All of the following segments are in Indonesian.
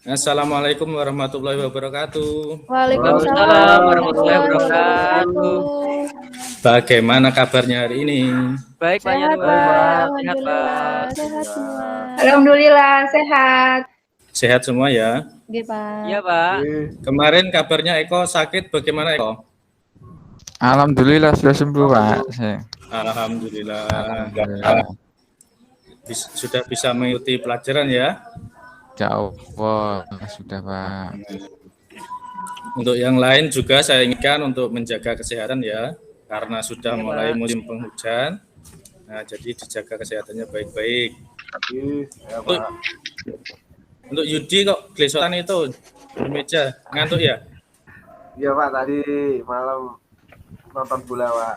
Assalamualaikum warahmatullahi wabarakatuh. Waalaikumsalam warahmatullahi wabarakatuh. Bagaimana kabarnya hari ini? Baik, Pak Sehat, Yanuar. Pak. Sehat, Pak. Sehat semua. Alhamdulillah sehat. Sehat semua ya? Oke, Pak. Iya, Pak. Kemarin kabarnya Eko sakit, bagaimana Eko? Alhamdulillah sudah sembuh, Pak. Alhamdulillah. Alhamdulillah. Sudah bisa mengikuti pelajaran ya? Jauh, sudah, Pak. Untuk yang lain juga saya ingatkan untuk menjaga kesehatan ya, karena sudah mulai musim penghujan. Nah, jadi dijaga kesehatannya baik-baik. Untuk Yudi kok gelesotan itu di meja, ngantuk ya? Iya Pak, tadi malam nonton bola Pak.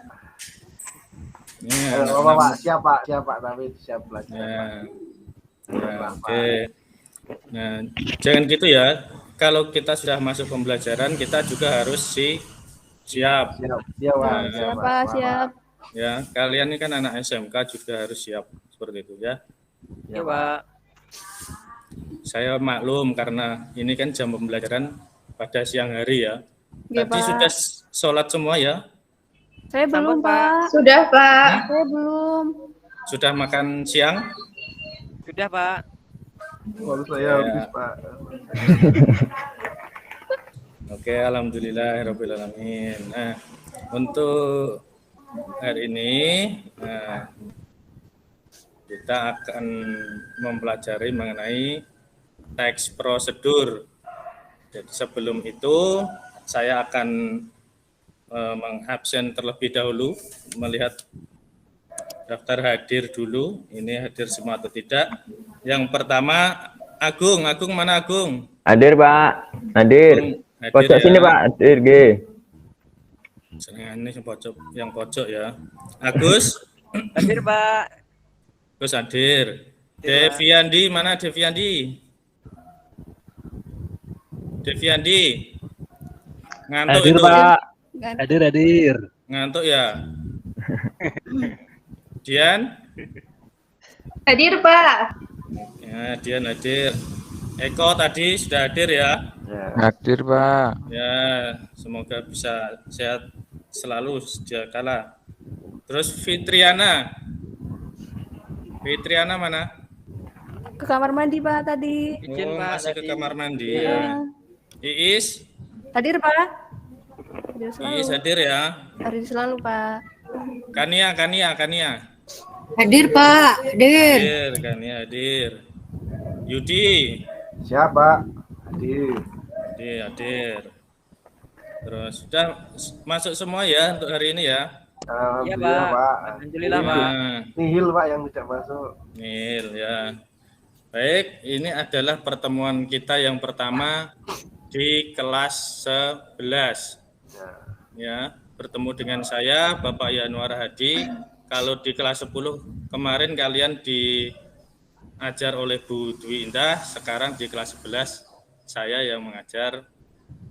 Ya, Pak, siap Pak, tapi siap belajar. Oke. Nah, jangan gitu ya. Kalau kita sudah masuk pembelajaran, kita juga harus siap. Iya Pak. Siap. Ya, kalian ini kan anak SMK juga harus siap seperti itu ya. Iya, Pak. Saya maklum karena ini kan jam pembelajaran pada siang hari ya. Oke, Tadi Pak. sudah sholat semua ya? Saya belum, Pak. Sudah Pak. Saya belum. Sudah makan siang? Sudah, Pak. Baru saya habis Pak. Oke, alhamdulillahirrahmanirrahim. Nah, untuk hari ini kita akan mempelajari mengenai teks prosedur. Jadi sebelum itu saya akan mengabsen terlebih dahulu, melihat daftar hadir dulu. Ini hadir semua atau tidak? Yang pertama Agung mana Agung? Hadir Pak, hadir. Pojok ya. Sini Pak, hadir G. Senang ini yang pojok ya. Agus? Hadir, Pak. Terus hadir. Deviandi mana Deviandi? Ngantuk hadir, itu. Pak. Hadir. Ngantuk ya. Dian? Hadir Pak. Ya, Dian hadir. Eko tadi sudah hadir ya. Hadir, Pak. Ya, semoga bisa sehat selalu sejak kala. Terus Fitriana mana? Ke kamar mandi, Pak, tadi. Izin, Pak, masih ke tadi. kamar mandi Ya. ya. Iis? Hadir, Pak. Hadir selalu. Iis hadir ya. Hadir selalu, Pak. Kania. Hadir Pak. Hadir. Hadir, Kania hadir. Yudi? Siap Pak. Hadir. Hadir. Terus sudah masuk semua ya untuk hari ini ya. Iya, Alhamdulillah Pak. Pak. Alhamdulillah, Pak. Nah, Nihil Pak yang tidak masuk. Nil ya. Baik, ini adalah pertemuan kita yang pertama di kelas 11. Ya, bertemu dengan saya Bapak Yanuar Hadi. Kalau di kelas 10 kemarin kalian diajar oleh Bu Dwi Indah, sekarang di kelas 11 saya yang mengajar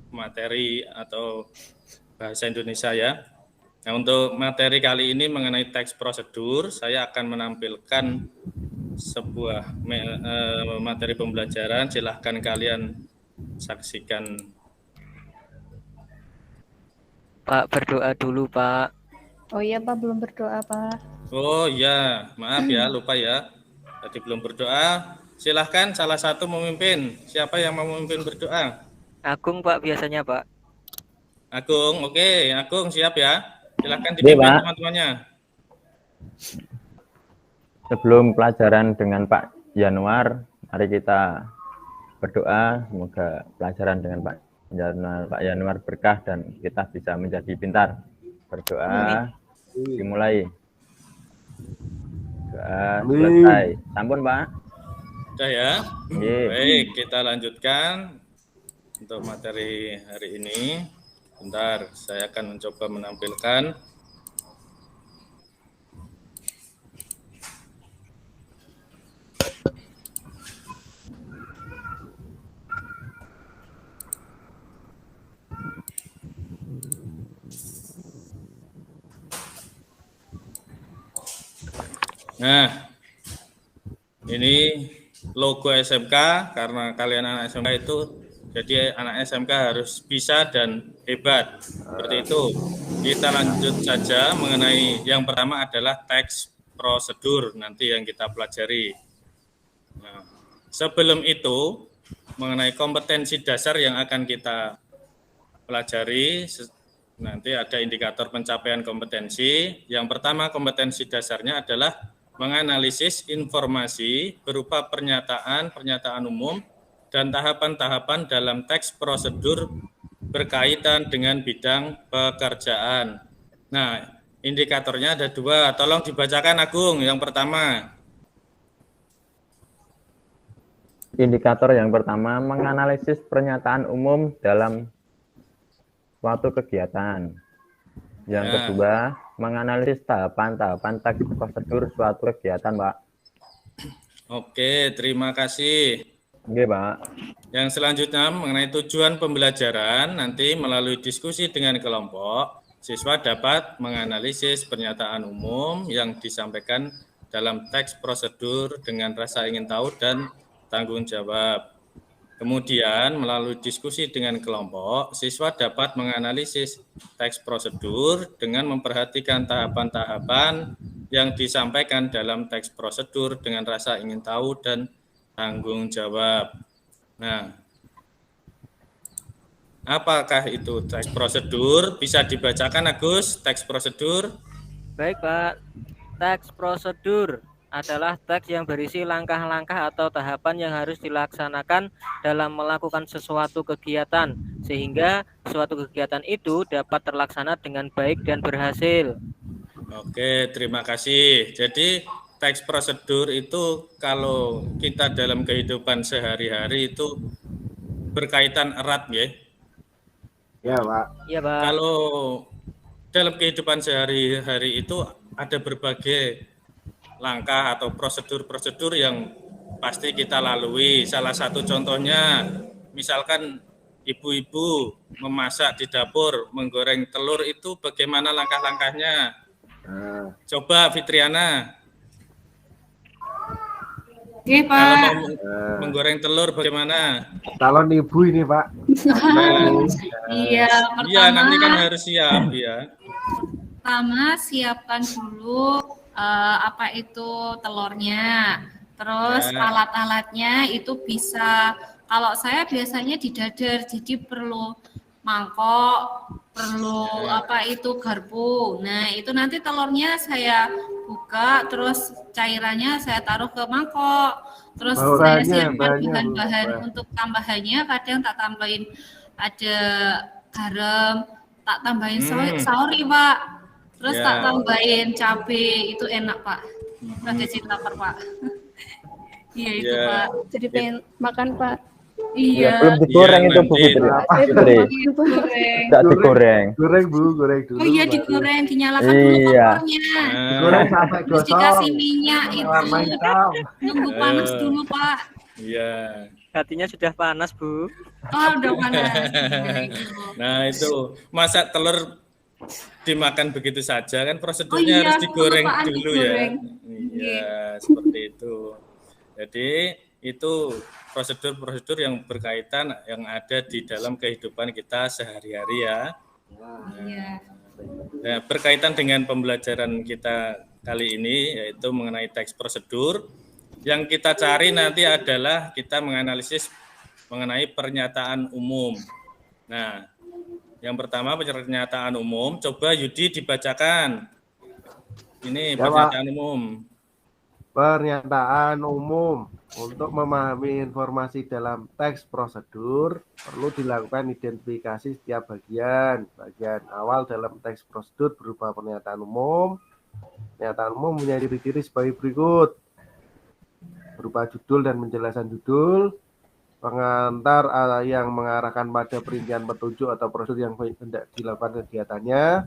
materi atau bahasa Indonesia ya. Nah, untuk materi kali ini mengenai teks prosedur, saya akan menampilkan sebuah materi pembelajaran. Silahkan kalian saksikan. Pak, berdoa dulu, Pak. Oh iya, Pak, belum berdoa, Pak. Oh ya, maaf ya, lupa ya. Tadi belum berdoa. Silahkan salah satu memimpin. Siapa yang mau memimpin berdoa? Agung, Pak, biasanya, Pak. Agung, oke. Agung siap ya. Silahkan dipimpin Pak. teman-temannya. Sebelum pelajaran dengan Pak Yanuar, mari kita berdoa semoga pelajaran dengan Pak Yanuar berkah dan kita bisa menjadi pintar. Berdoa dimulai. Doa selesai. Sampun Pak. Sudah ya. Iya. Baik, kita lanjutkan untuk materi hari ini. Bentar, saya akan mencoba menampilkan. Nah, ini logo SMK, karena kalian anak SMK itu, jadi anak SMK harus bisa dan hebat. Seperti itu. Kita lanjut saja mengenai yang pertama adalah teks prosedur nanti yang kita pelajari. Nah, sebelum itu, mengenai kompetensi dasar yang akan kita pelajari, nanti ada indikator pencapaian kompetensi. Yang pertama, kompetensi dasarnya adalah menganalisis informasi berupa pernyataan umum, dan tahapan-tahapan dalam teks prosedur berkaitan dengan bidang pekerjaan. Nah, indikatornya ada 2. Tolong dibacakan, Agung. Yang pertama. Indikator yang pertama, menganalisis pernyataan umum dalam suatu kegiatan. Yang kedua, menganalisis tahapan-tahapan teks prosedur suatu kegiatan, Pak. Oke, terima kasih. Oke, Pak. Yang selanjutnya mengenai tujuan pembelajaran, nanti melalui diskusi dengan kelompok, siswa dapat menganalisis pernyataan umum yang disampaikan dalam teks prosedur dengan rasa ingin tahu dan tanggung jawab. Kemudian melalui diskusi dengan kelompok, siswa dapat menganalisis teks prosedur dengan memperhatikan tahapan-tahapan yang disampaikan dalam teks prosedur dengan rasa ingin tahu dan tanggung jawab. Nah, apakah itu teks prosedur? Bisa dibacakan, Agus, teks prosedur? Baik, Pak. Teks prosedur adalah teks yang berisi langkah-langkah atau tahapan yang harus dilaksanakan dalam melakukan sesuatu kegiatan, sehingga suatu kegiatan itu dapat terlaksana dengan baik dan berhasil. Oke, terima kasih. Jadi teks prosedur itu kalau kita dalam kehidupan sehari-hari itu berkaitan erat, ya. Ya, Pak. Iya, Pak. Kalau dalam kehidupan sehari-hari itu ada berbagai langkah atau prosedur-prosedur yang pasti kita lalui. Salah satu contohnya, misalkan ibu-ibu memasak di dapur, menggoreng telur, itu bagaimana langkah-langkahnya? Coba Fitriana. Oke, Pak. Kalau mau menggoreng telur bagaimana? Calon ibu ini, Pak. Iya, Iya, nanti kan harus siap, ya. pertama siapkan dulu apa itu telurnya. Terus alat-alatnya itu bisa, kalau saya biasanya di dadar, jadi perlu mangkok, perlu apa itu garpu. Nah, itu nanti telurnya saya buka, terus cairannya saya taruh ke mangkok. Terus saya siapkan bahan-bahan untuk tambahannya, kadang tak tambahin ada garam, tak tambahin sauri, Pak. Terus tak tambahin cabai, itu enak, Pak. Pakai lapar, Pak. Iya itu, Pak. Jadi pengen makan, Pak. Iya. Belum digoreng itu, Bu Fitri. Tidak digoreng. Goreng, Bu, goreng dulu. Oh iya, digoreng, dinyalakan dulu kompornya. Digoreng sampai Terus gosong. dikasih minyak itu. Warna hitam. Nunggu panas dulu, Pak. Iya. Hatinya sudah panas, Bu. Oh, udah panas. Nah, itu masak telur dimakan begitu saja kan, prosedurnya Oh iya, harus digoreng kelupaan dulu digoreng. ya. Iya, seperti itu. Jadi itu prosedur-prosedur yang berkaitan yang ada di dalam kehidupan kita sehari-hari ya. Iya. Nah, berkaitan dengan pembelajaran kita kali ini yaitu mengenai teks prosedur. Yang kita cari nanti adalah kita menganalisis mengenai pernyataan umum. Nah, yang pertama pernyataan umum, coba Yudi dibacakan. Ini pernyataan umum. Pernyataan umum. Untuk memahami informasi dalam teks prosedur, perlu dilakukan identifikasi setiap bagian. Bagian awal dalam teks prosedur berupa pernyataan umum. Pernyataan umum punya ciri-ciri sebagai berikut. Berupa judul dan penjelasan judul, pengantar yang mengarahkan pada perincian petunjuk atau prosedur yang hendak dilakukan kegiatannya,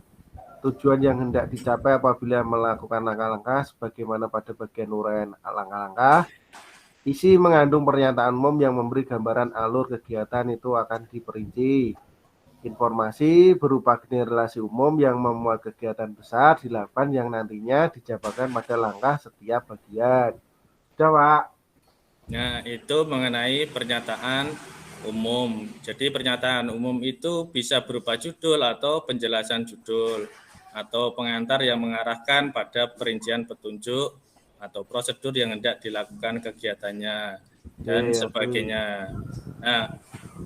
tujuan yang hendak dicapai apabila melakukan langkah-langkah sebagaimana pada bagian uraian langkah-langkah, isi mengandung pernyataan umum yang memberi gambaran alur kegiatan itu akan diperinci. Informasi berupa generasi umum yang memuat kegiatan besar dilakukan yang nantinya dijabarkan pada langkah setiap bagian. Sudah, Pak. Nah, itu mengenai pernyataan umum. Jadi pernyataan umum itu bisa berupa judul atau penjelasan judul atau pengantar yang mengarahkan pada perincian petunjuk atau prosedur yang hendak dilakukan kegiatannya dan sebagainya. Nah,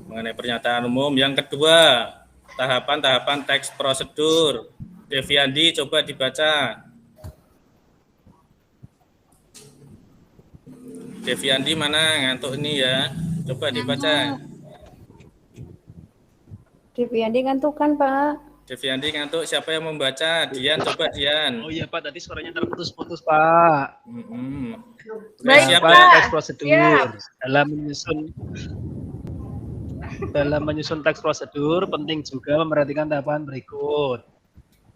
mengenai pernyataan umum yang kedua, tahapan-tahapan teks prosedur. Deviandi coba dibaca. Deviandi mana ngantuk ini ya? Coba dibaca. Deviandi ngantuk kan, Pak? Deviandi ngantuk, siapa yang membaca? Dian, coba Dian. Oh iya Pak, tadi suaranya terputus-putus Pak. Baik, siap Pak. ya? Teks prosedur Siap. dalam menyusun teks prosedur penting juga memperhatikan tahapan berikut.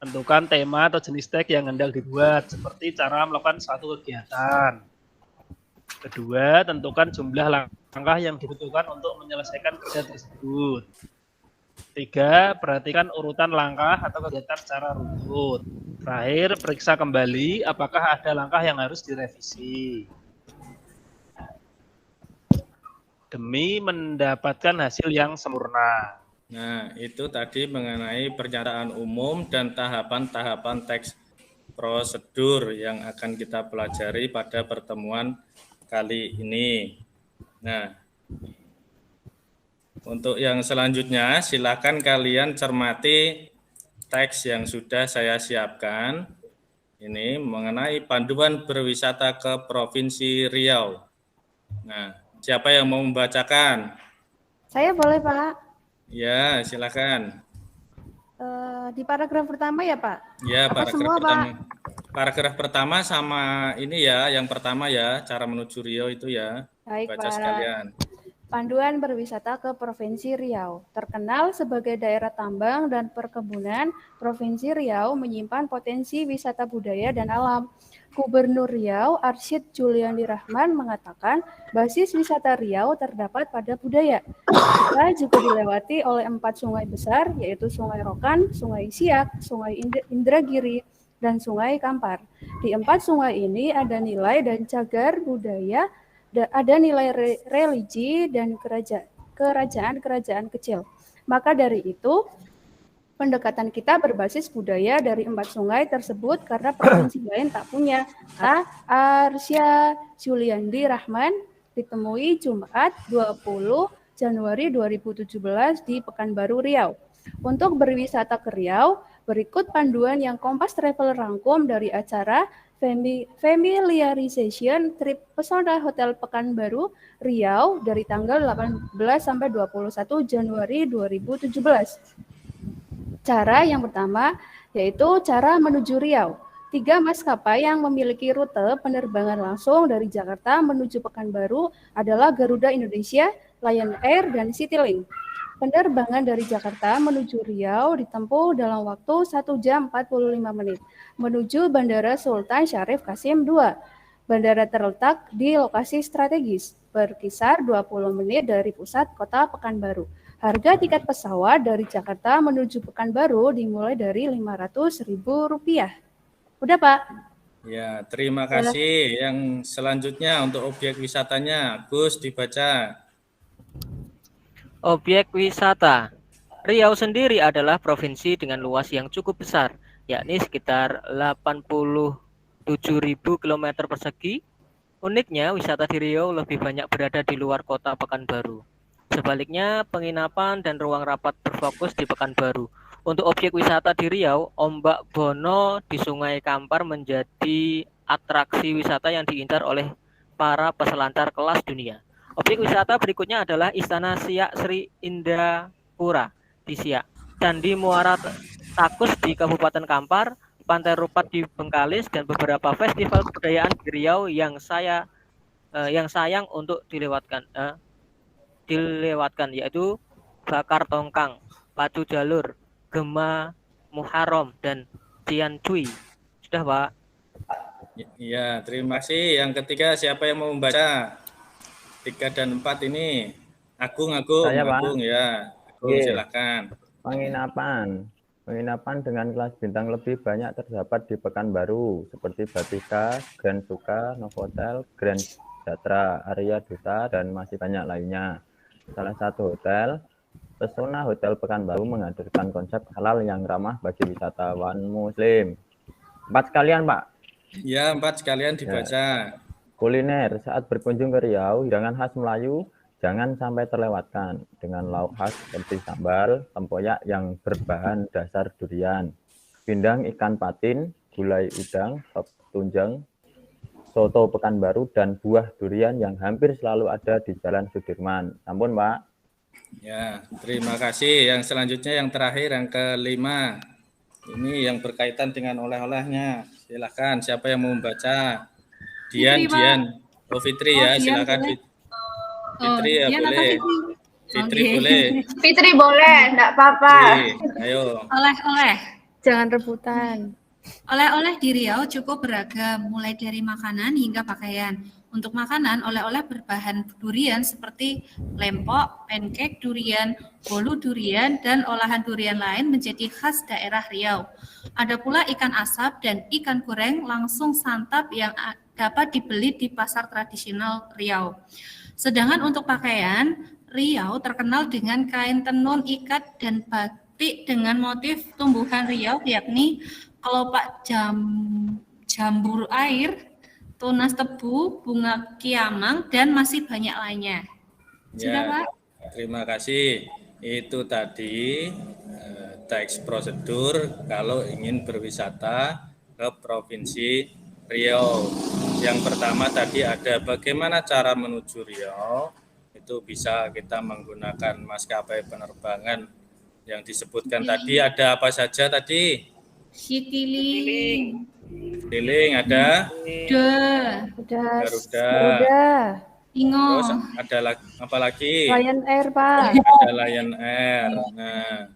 Tentukan tema atau jenis teks yang hendak dibuat, seperti cara melakukan suatu kegiatan. Kedua, tentukan jumlah langkah yang dibutuhkan untuk menyelesaikan kerja tersebut. Tiga, perhatikan urutan langkah atau kegiatan secara runut. Terakhir, periksa kembali apakah ada langkah yang harus direvisi. Demi mendapatkan hasil yang sempurna. Nah, itu tadi mengenai pernyataan umum dan tahapan-tahapan teks prosedur yang akan kita pelajari pada pertemuan kali ini. Nah, untuk yang selanjutnya, silakan kalian cermati teks yang sudah saya siapkan. Ini mengenai panduan berwisata ke Provinsi Riau. Nah, siapa yang mau membacakan? Saya boleh, Pak? Ya, silakan. Di paragraf pertama ya, Pak? Ya, Apa paragraf semua, pertama. Pak? Paragraf pertama sama ini ya, yang pertama ya, cara menuju Riau itu ya. Baik, Baca Pak. sekalian. Panduan berwisata ke Provinsi Riau. Terkenal sebagai daerah tambang dan perkebunan, Provinsi Riau menyimpan potensi wisata budaya dan alam. Gubernur Riau, Arsyid Juliandi Rahman, mengatakan basis wisata Riau terdapat pada budaya. Kita juga dilewati oleh 4 sungai besar, yaitu Sungai Rokan, Sungai Siak, Sungai Indragiri, dan Sungai Kampar. Di 4 sungai ini ada nilai dan cagar budaya, ada nilai religi dan kerajaan-kerajaan kecil. Maka dari itu, pendekatan kita berbasis budaya dari 4 sungai tersebut karena provinsi lain tak punya. Arsya Juliandi Rahman ditemui Jumat 20 Januari 2017 di Pekanbaru Riau. Untuk berwisata ke Riau, berikut panduan yang Kompas Travel rangkum dari acara Familiarization Trip Pesona Hotel Pekanbaru Riau dari tanggal 18 sampai 21 Januari 2017. Cara yang pertama yaitu cara menuju Riau. 3 maskapai yang memiliki rute penerbangan langsung dari Jakarta menuju Pekanbaru adalah Garuda Indonesia, Lion Air, dan Citylink. Penerbangan dari Jakarta menuju Riau ditempuh dalam waktu 1 jam 45 menit menuju Bandara Sultan Syarif Kasim II. Bandara terletak di lokasi strategis, berkisar 20 menit dari pusat kota Pekanbaru. Harga tiket pesawat dari Jakarta menuju Pekanbaru dimulai dari Rp500.000. Udah, Pak? Ya, terima kasih. Yang selanjutnya untuk objek wisatanya, Gus dibaca. Objek wisata. Riau sendiri adalah provinsi dengan luas yang cukup besar, yakni sekitar 87.000 km persegi. Uniknya, wisata di Riau lebih banyak berada di luar kota Pekanbaru. Sebaliknya, penginapan dan ruang rapat berfokus di Pekanbaru. Untuk objek wisata di Riau, Ombak Bono di Sungai Kampar menjadi atraksi wisata yang diincar oleh para peselancar kelas dunia. Objek wisata berikutnya adalah Istana Siak Sri Indapura di Siak, Candi Muara Takus di Kabupaten Kampar, Pantai Rupat di Bengkalis, dan beberapa festival kebudayaan di Riau yang sayang untuk dilewatkan, yaitu Bakar Tongkang, Pacu Jalur, Gema Muharram, dan Cian Cui. Sudah, Pak? Ya, terima kasih. Yang ketiga siapa yang mau membaca? 3 dan 4 ini. Agung Saya, Pak. Agung ya. Agung, silakan. Penginapan dengan kelas bintang lebih banyak terdapat di Pekanbaru, seperti Batika, Grand Suka, Novotel, Grand Sejahtera, Arya Duta, dan masih banyak lainnya. Salah satu hotel, Pesona Hotel Pekanbaru, menghadirkan konsep halal yang ramah bagi wisatawan Muslim. 4 sekalian, Pak. Ya, 4 sekalian dibaca. Kuliner, saat berkunjung ke Riau, hidangan khas Melayu jangan sampai terlewatkan dengan lauk khas seperti sambal, tempoyak yang berbahan dasar durian, pindang ikan patin, gulai udang, sop tunjang, soto Pekanbaru, dan buah durian yang hampir selalu ada di Jalan Sudirman. Ampun, Pak. Ya, terima kasih. Yang selanjutnya yang terakhir, yang kelima. Ini yang berkaitan dengan oleh-olehnya. Silakan, siapa yang mau membaca? Dian, Fitri, Pak. Dian. Oh, Fitri ya, Dian silakan. boleh. Fitri ya, Dian atau boleh. Fitri? Fitri Oke. boleh. Fitri boleh, enggak apa-apa. Fitri, ayo. Oleh-oleh. Jangan rebutan. Oleh-oleh di Riau cukup beragam, mulai dari makanan hingga pakaian. Untuk makanan, oleh-oleh berbahan durian seperti lempok, pancake durian, bolu durian, dan olahan durian lain menjadi khas daerah Riau. Ada pula ikan asap dan ikan goreng langsung santap yang dapat dibeli di pasar tradisional Riau. Sedangkan untuk pakaian, Riau terkenal dengan kain tenun ikat dan batik dengan motif tumbuhan Riau, yakni kelopak jambur air, tunas tebu, bunga kiamang, dan masih banyak lainnya. Sudah, Ya, Pak? terima kasih. Itu tadi teks prosedur kalau ingin berwisata ke Provinsi Riau. Yang pertama tadi ada bagaimana cara menuju Riau. Itu bisa kita menggunakan maskapai penerbangan yang disebutkan tadi. Ada apa saja tadi? Citylink, Citylink ada, Udah. Garuda. Udah. Ingo, Terus ada apa lagi? Lion Air, Pak. Ada Lion Air. Nah,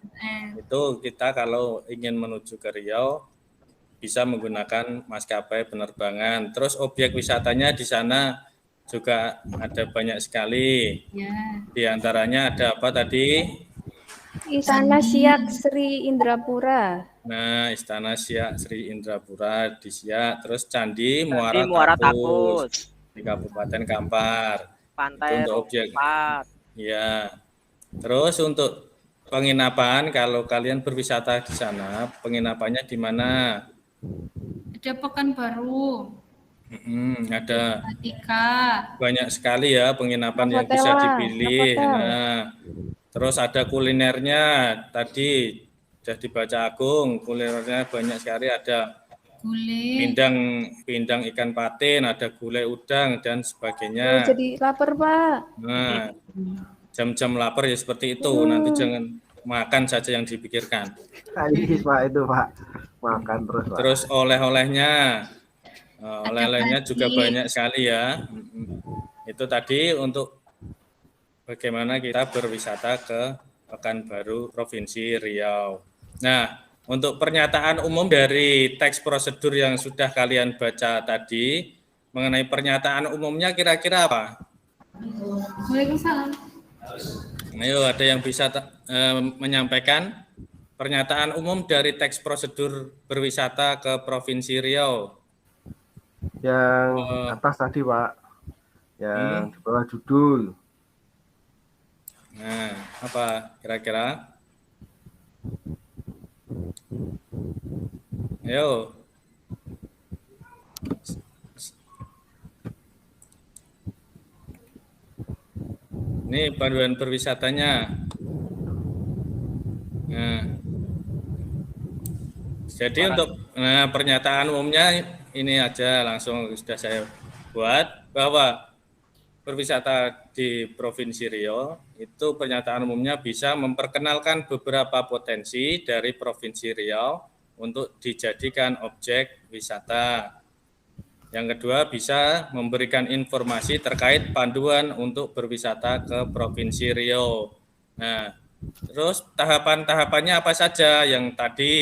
itu kita kalau ingin menuju ke Riau bisa menggunakan maskapai penerbangan. Terus objek wisatanya di sana juga ada banyak sekali. ya. Di antaranya ada apa tadi? Istana Siak Sri Indrapura. Nah, Istana Siak Sri Indrapura di Siak. Terus Candi Muara, Muara Takus Takus, di Kabupaten Kampar. Pantai Itu untuk objek. Rompat, Ya. Terus untuk penginapan, kalau kalian berwisata di sana, penginapannya di mana? Ada Pekanbaru, Ada Atika, banyak sekali ya penginapan yang bisa dipilih. Nah, terus ada kulinernya. Tadi sudah dibaca Agung, kulinernya banyak sekali. Ada gulai, pindang ikan patin, ada gulai udang dan sebagainya. Jadi lapar, Pak. Nah, jam-jam lapar ya seperti itu. Nanti jangan makan saja yang dipikirkan. Ayis, Pak, itu, Pak. Makan terus, Pak. Terus oleh-olehnya. Oleh-olehnya juga banyak sekali ya. Itu tadi untuk bagaimana kita berwisata ke Pekanbaru, Provinsi Riau. Nah, untuk pernyataan umum dari teks prosedur yang sudah kalian baca tadi, mengenai pernyataan umumnya kira-kira apa? Waalaikumsalam. Ayo, ada yang bisa menyampaikan pernyataan umum dari teks prosedur berwisata ke Provinsi Riau? Yang atas tadi, Pak. Yang di bawah judul. Nah, apa kira-kira? Ayo. Ini panduan berwisatanya. Nah, jadi untuk pernyataan umumnya ini aja langsung sudah saya buat bahwa berwisata di Provinsi Riau itu pernyataan umumnya bisa memperkenalkan beberapa potensi dari Provinsi Riau untuk dijadikan objek wisata. Yang kedua bisa memberikan informasi terkait panduan untuk berwisata ke Provinsi Riau. Nah, terus tahapan-tahapannya apa saja? Yang tadi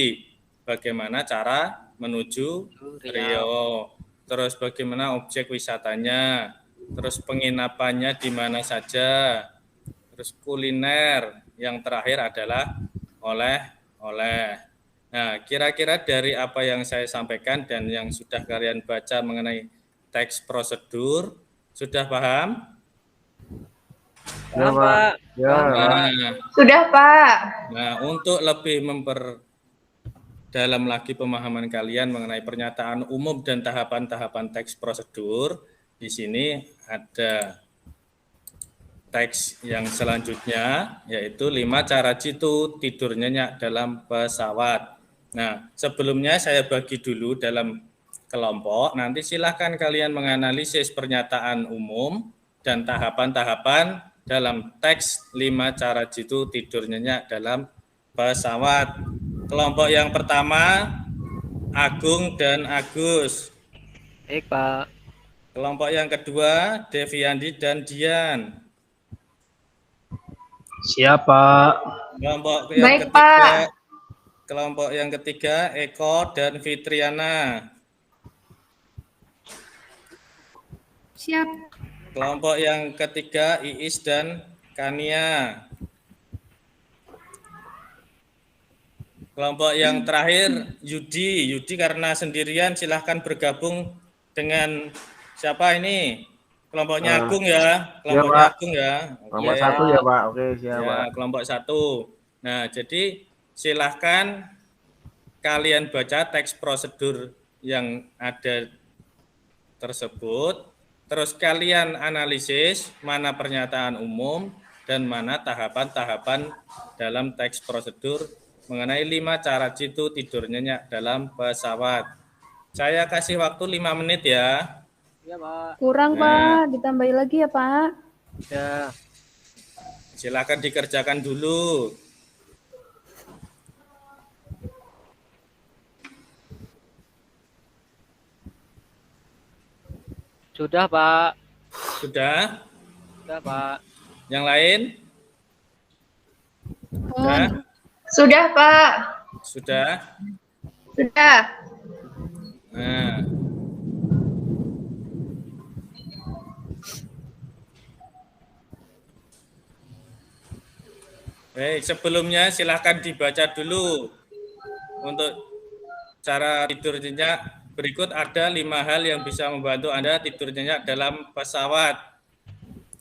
bagaimana cara menuju Riau, terus bagaimana objek wisatanya, terus penginapannya di mana saja, terus kuliner, yang terakhir adalah oleh-oleh. Nah, kira-kira dari apa yang saya sampaikan dan yang sudah kalian baca mengenai teks prosedur, Sudah paham? Ya, Paham, Pak. Pak. Ya, Paham, Pak. Nah, Sudah, Pak. nah, untuk lebih dalam lagi pemahaman kalian mengenai pernyataan umum dan tahapan-tahapan teks prosedur, di sini ada teks yang selanjutnya, yaitu 5 cara jitu tidur nyenyak dalam pesawat. Nah, sebelumnya saya bagi dulu dalam kelompok, nanti silahkan kalian menganalisis pernyataan umum dan tahapan-tahapan dalam teks 5 cara jitu tidur nyenyak dalam pesawat. Kelompok yang pertama, Agung dan Agus. Baik, Pak. Kelompok yang kedua, Deviandi dan Dian. Siapa? Kelompok yang Baik, ketiga, Pak. kelompok yang ketiga, Eko dan Fitriana. Siap. Kelompok yang ketiga, Iis dan Kania. Kelompok yang terakhir, Yudi. Yudi karena sendirian silahkan bergabung dengan siapa ini? Kelompoknya Agung ya. Kelompoknya Pak. Agung ya. Kelompok Oke. 1 ya, Pak. Oke, siap, Ya, Pak. kelompok 1. Nah, jadi silahkan kalian baca teks prosedur yang ada tersebut, terus kalian analisis mana pernyataan umum dan mana tahapan-tahapan dalam teks prosedur mengenai 5 cara jitu tidur nyenyak dalam pesawat. Saya kasih waktu 5 menit ya. Iya, Pak. Kurang, Nah. Pak. Ditambahin lagi ya, Pak. Ya. Silakan dikerjakan dulu. Sudah, Pak. Sudah? Sudah, Pak. Yang lain? Sudah? Sudah, Pak. Sudah? Sudah. Nah. Baik, sebelumnya silahkan dibaca dulu. Untuk cara tidur nyenyak, berikut ada 5 hal yang bisa membantu Anda tidur nyenyak dalam pesawat.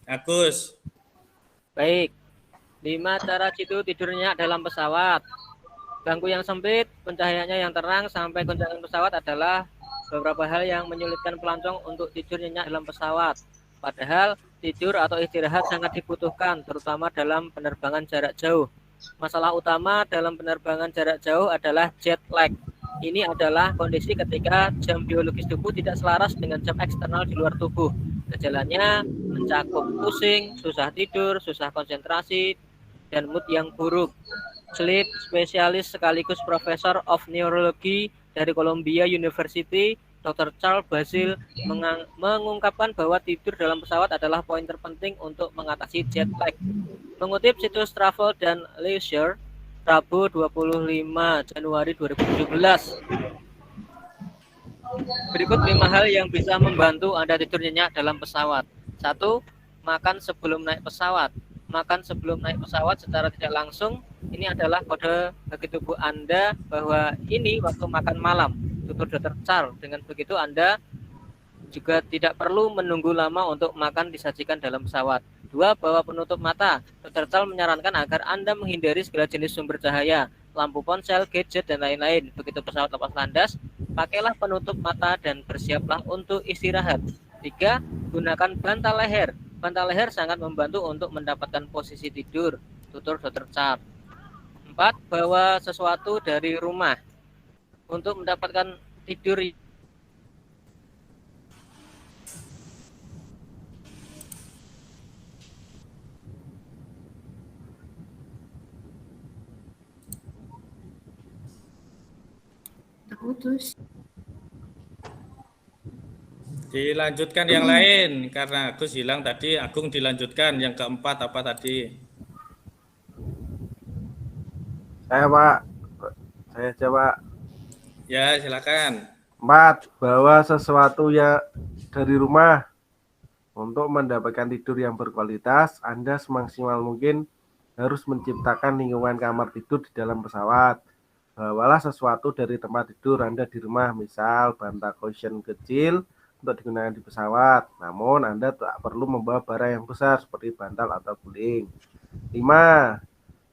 Agus. Baik. 5 cara jitu tidur nyenyak dalam pesawat. Bangku yang sempit, pencahayaannya yang terang, sampai goncangan pesawat adalah beberapa hal yang menyulitkan pelancong untuk tidur nyenyak dalam pesawat. Padahal tidur atau istirahat sangat dibutuhkan, terutama dalam penerbangan jarak jauh. Masalah utama dalam penerbangan jarak jauh adalah jet lag. Ini adalah kondisi ketika jam biologis tubuh tidak selaras dengan jam eksternal di luar tubuh. Gejalanya mencakup pusing, susah tidur, susah konsentrasi, dan mood yang buruk. Sleep spesialis sekaligus Professor of Neurology dari Columbia University, Dr. Charles Basil mengungkapkan bahwa tidur dalam pesawat adalah poin terpenting untuk mengatasi jet lag. Mengutip situs Travel dan Leisure, Rabu 25 Januari 2017. Berikut 5 hal yang bisa membantu Anda tidur nyenyak dalam pesawat. 1. Makan sebelum naik pesawat. Makan sebelum naik pesawat secara tidak langsung, ini adalah kode bagi tubuh Anda bahwa ini waktu makan malam. Tutur Dr. Charles. Dengan begitu Anda juga tidak perlu menunggu lama untuk makan disajikan dalam pesawat. 2. Bawa penutup mata. Dr. Charles menyarankan agar Anda menghindari segala jenis sumber cahaya, lampu ponsel, gadget, dan lain-lain. Begitu pesawat lepas landas, pakailah penutup mata dan bersiaplah untuk istirahat. 3. Gunakan bantal leher. Bantal leher sangat membantu untuk mendapatkan posisi tidur. Tutur Dr. Charles. 4. Bawa sesuatu dari rumah. Untuk mendapatkan tidur Terputus. Dilanjutkan yang lain, karena Agus hilang tadi, Agung dilanjutkan. Yang keempat apa tadi? Saya, Pak. Saya coba. Ya, silakan. 4. Bawa sesuatu ya dari rumah. Untuk mendapatkan tidur yang berkualitas, Anda semaksimal mungkin harus menciptakan lingkungan kamar tidur di dalam pesawat. Bawalah sesuatu dari tempat tidur Anda di rumah, misal bantal cushion kecil untuk digunakan di pesawat. Namun Anda tak perlu membawa barang yang besar seperti bantal atau guling. 5.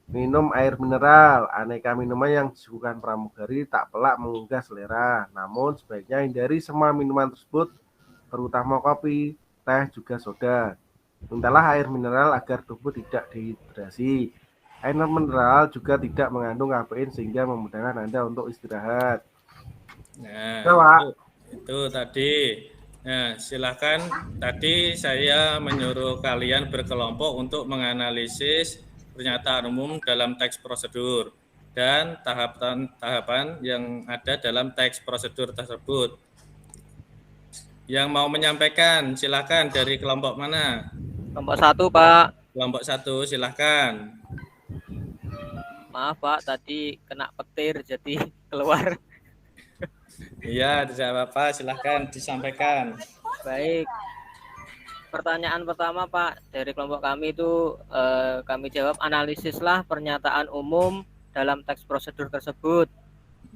Minum air mineral. Aneka minuman yang disuguhkan pramugari tak pelak menggugah selera. Namun sebaiknya hindari semua minuman tersebut, terutama kopi, teh, juga soda. Mintalah air mineral agar tubuh tidak dehidrasi. Air mineral juga tidak mengandung kafein sehingga memudahkan Anda untuk istirahat. Nah, Pak. itu tadi. Nah, silakan. Tadi saya menyuruh kalian berkelompok untuk menganalisis pernyataan umum dalam teks prosedur dan tahapan-tahapan yang ada dalam teks prosedur tersebut. Yang mau menyampaikan, silakan dari kelompok mana? Kelompok 1, Pak. Kelompok 1, silakan. Maaf, Pak, tadi kena petir jadi keluar. Iya, tidak apa-apa, silakan disampaikan. Baik. Pertanyaan pertama, Pak, dari kelompok kami itu kami jawab, analisislah pernyataan umum dalam teks prosedur tersebut.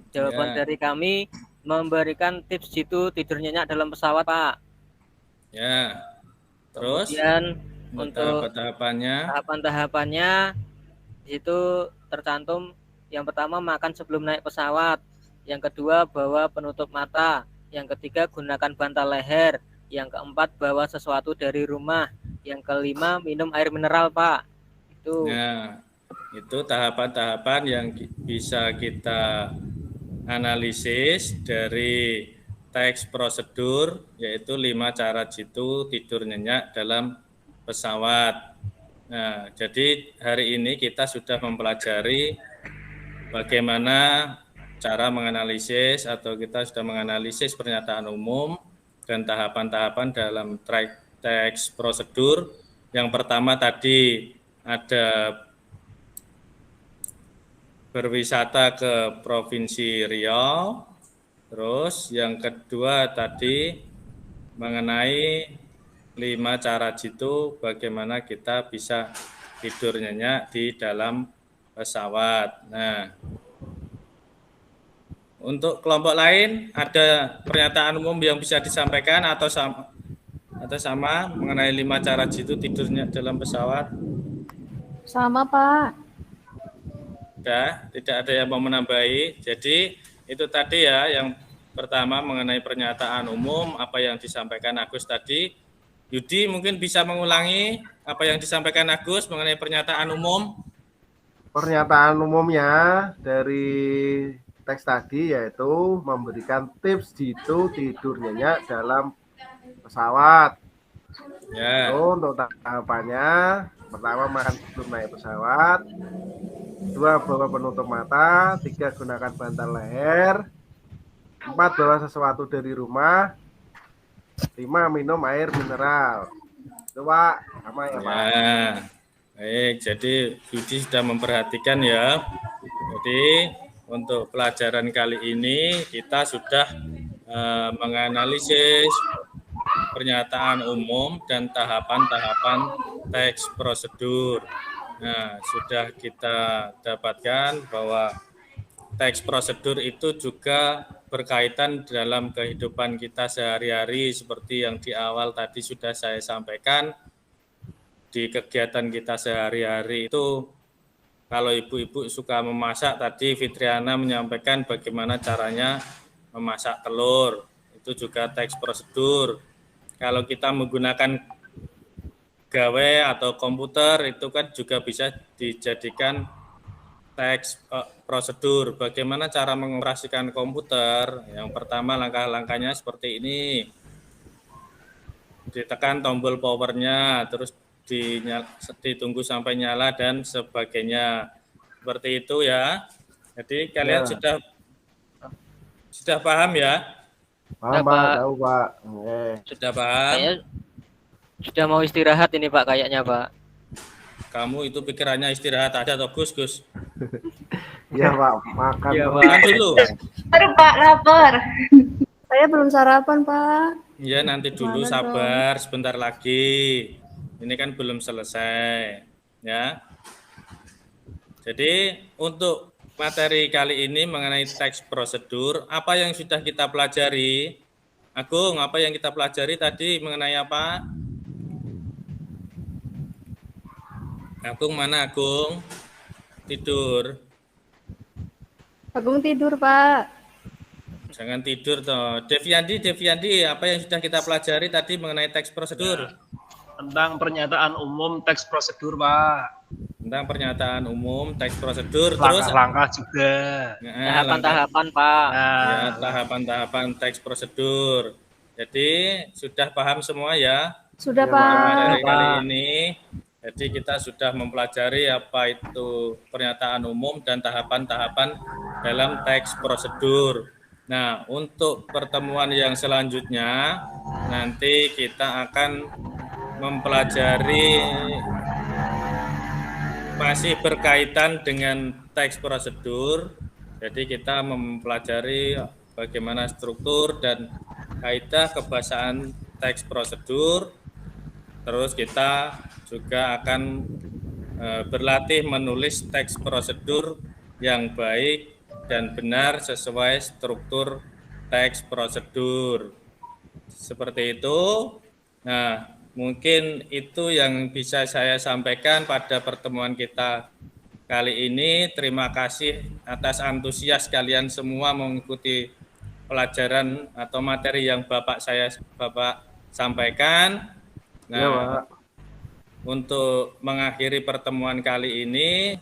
Jawaban dari kami, memberikan tips jitu tidur nyenyak dalam pesawat, Pak. Ya. Terus? Kemudian untuk tahapan-tahapannya itu tercantum yang pertama makan sebelum naik pesawat, yang kedua bawa penutup mata, yang ketiga gunakan bantal leher, yang keempat bawa sesuatu dari rumah, yang kelima minum air mineral, Pak. Itu. Nah, itu tahapan-tahapan yang bisa kita analisis dari teks prosedur, yaitu 5 cara jitu tidur nyenyak dalam pesawat. Nah, jadi hari ini kita sudah mempelajari bagaimana cara menganalisis atau kita sudah menganalisis pernyataan umum dan tahapan-tahapan dalam teks prosedur. Yang pertama tadi ada berwisata ke Provinsi Riau. Terus yang kedua tadi mengenai 5 cara jitu bagaimana kita bisa tidur nyenyak di dalam pesawat. Nah, untuk kelompok lain ada pernyataan umum yang bisa disampaikan atau sama mengenai 5 cara jitu tidurnya dalam pesawat? Sama, Pak. Sudah, tidak ada yang mau menambahi. Jadi itu tadi ya, yang pertama mengenai pernyataan umum, apa yang disampaikan Agus tadi. Yudi mungkin bisa mengulangi apa yang disampaikan Agus mengenai pernyataan umum. Pernyataan umumnya dari teks tadi yaitu memberikan tips jitu tidur nyenyak dalam pesawat. Ya. Untuk tahapannya, pertama makan sebelum naik pesawat, 2 bawa penutup mata, 3 gunakan bantal leher, 4 bawa sesuatu dari rumah, 5 minum air mineral. Itu Pak, sama ya Pak. Ya. Baik, jadi Yudi sudah memperhatikan ya. Jadi untuk pelajaran kali ini kita sudah menganalisis pernyataan umum dan tahapan-tahapan teks prosedur. Nah, sudah kita dapatkan bahwa teks prosedur itu juga berkaitan dalam kehidupan kita sehari-hari seperti yang di awal tadi sudah saya sampaikan. Di kegiatan kita sehari-hari itu kalau ibu-ibu suka memasak, tadi Fitriana menyampaikan bagaimana caranya memasak telur. Itu juga teks prosedur. Kalau kita menggunakan gawe atau komputer, itu kan juga bisa dijadikan teks prosedur. Bagaimana cara mengoperasikan komputer? Yang pertama langkah-langkahnya seperti ini. Ditekan tombol powernya, terus ditunggu sampai nyala dan sebagainya. Seperti itu ya. Jadi kalian sudah paham ya? Paham Pak, tahu Pak. Sudah paham? Saya sudah mau istirahat ini Pak kayaknya Pak. Kamu itu pikirannya istirahat aja atau Gus? Iya Pak, makan ya, Pak. Dulu. Lapar Pak, lapar. Saya belum sarapan, Pak. Iya, nanti dulu sabar, sebentar lagi. Ini kan belum selesai, ya. Jadi untuk materi kali ini mengenai teks prosedur, apa yang sudah kita pelajari? Agung, apa yang kita pelajari tadi mengenai apa? Agung mana Agung? Tidur. Agung tidur, Pak. Jangan tidur toh. Deviandi, apa yang sudah kita pelajari tadi mengenai teks prosedur? Tentang pernyataan umum teks prosedur, Pak. Tentang pernyataan umum teks prosedur, terus Langkah-langkah juga. Tahapan-tahapan, Pak. ya, tahapan-tahapan teks prosedur. Jadi sudah paham semua ya? Sudah, Ya, Pak. Materi kali ini. Jadi kita sudah mempelajari apa itu pernyataan umum dan tahapan-tahapan dalam teks prosedur. Nah, untuk pertemuan yang selanjutnya nanti kita akan mempelajari masih berkaitan dengan teks prosedur. Jadi kita mempelajari bagaimana struktur dan kaidah kebahasaan teks prosedur. Terus kita juga akan berlatih menulis teks prosedur yang baik dan benar sesuai struktur teks prosedur. Seperti itu. Nah, mungkin itu yang bisa saya sampaikan pada pertemuan kita kali ini. Terima kasih atas antusias kalian semua mengikuti pelajaran atau materi yang Bapak sampaikan. Nah, Ya, Pak. untuk mengakhiri pertemuan kali ini,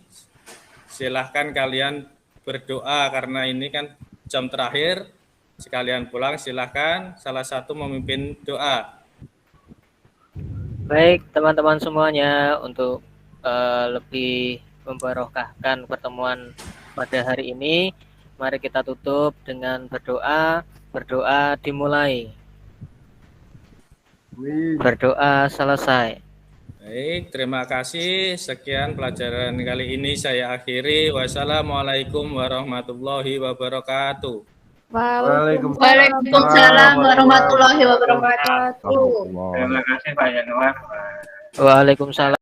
silahkan kalian berdoa karena ini kan jam terakhir. Sekalian pulang, silahkan salah satu memimpin doa. Baik, teman-teman semuanya, untuk lebih membarokahkan pertemuan pada hari ini, mari kita tutup dengan berdoa. Berdoa dimulai. Berdoa selesai. Baik, terima kasih. Sekian pelajaran kali ini saya akhiri. Wassalamualaikum warahmatullahi wabarakatuh. Waalaikumsalam warahmatullahi wabarakatuh. Waalaikumsalam. Terima kasih Pak Yanuar. Waalaikumsalam.